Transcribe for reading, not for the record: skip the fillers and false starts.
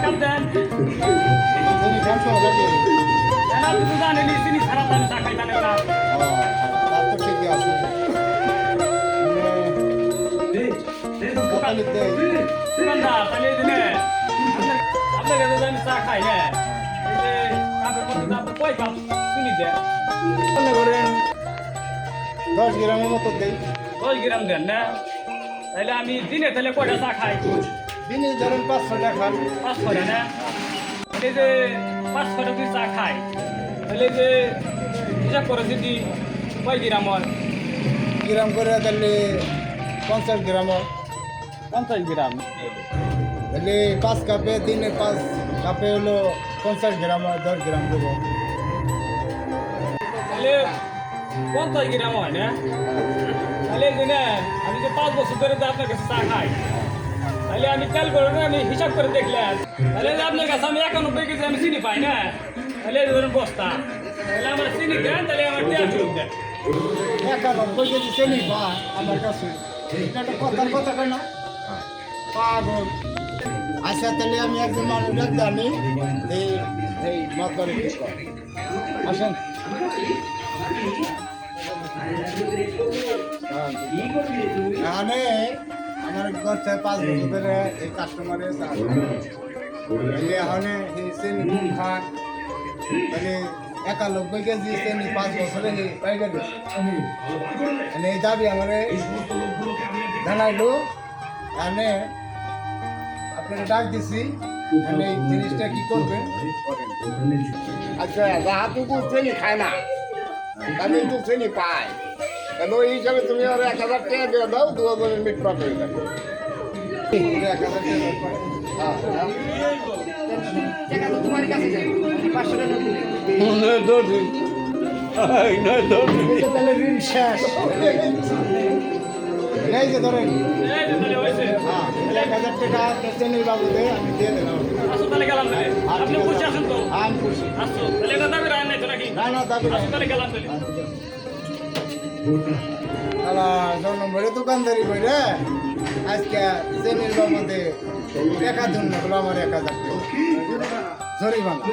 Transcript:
cup দেন চিনি খামছো লাগে না তুই জানেন চিনি ছাড়া তো আমি চা খাই জানেন না তার তো ঠিকই আছে কত লিখতে দোকানদার তাহলে এই দিনে আপনার কাছে যে আমি চা খাই হ্যাঁ এই যে কাপের মধ্যে আপনি কয় কাপ চিনি দেন মনে করেন 10 গ্রামের মতো দেই 10 গ্রাম দেন না তাহলে আমি দিনে তাহলে কয়টা চা খাই দিনে ধরেন 500 টাকা খান 5 করে না এই যে 5 করে যদি চা খাই তাহলে যে হিসাব করে যদি কয় গ্রাম হয় গ্রাম করে তাহলে 50 গ্রাম 50 গ্রাম তাহলে 5 কাপে দিনে 5 কাপে হলো 50 গ্রাম 10 গ্রাম দেবো তাহলে 50 গ্রাম হয় না তাহলে এই যে না আমি যে 5 বছর ধরে যে আপনার কাছে চা খাই তাহলে আমি তেল করে না আমি হিসাব করে দেখলাম তাহলে যে আপনার কাছে আমি 91 কেজি আমি চিনি পাই না তাহলে এই ধরুন বস্তা তাহলে আমার চিনি দেন তাহলে আমার তেল চুপ দেন 91 কেজি চিনি বা আমার কাছে এটা একটা কথার কথা কয় না পাগল আচ্ছা তাহলে আমি একজন মানুষ জানি এই মতবারে আসেন এখানে আমার ঘর থেকে 5 বছর ধরে এই কাস্টমারে এখানে এই চিনি খান তাহলে 91 কেজি চিনি 5 বছরে পাই গেল এই দাবি আমার জানাইলো এখানে আপনাকে ডাক দিছি এই জিনিসটা কি করবেন আচ্ছা যাহাটুকু চিনি খায় না আমি তো চিনি পাই কেন ওই হিসাবে তুমি আর 1000 টাকা দিয়ে দাও 2000 মিট পাবে হয়ে যাবে তাহলে ঋণ শেষ এই যে ধরেন এই যে তাহলে হয়েছে হ্যাঁ 1000 টাকা পেছনের বাবুতে আমি দিয়ে দিলাম আসো তাহলে গেলাম তাহলে আপনি খুশি আছেন তো আমি খুশি আসো তাহলে এটা দাবি রায় নাই তো নাকি না না দাবি আসো তাহলে গেলাম তাহলে আলা 2 নম্বরে দোকানদারি করে আজকে চেনির বাবুতে টাকা দিন না আমার 1000 টাকা জরিমানা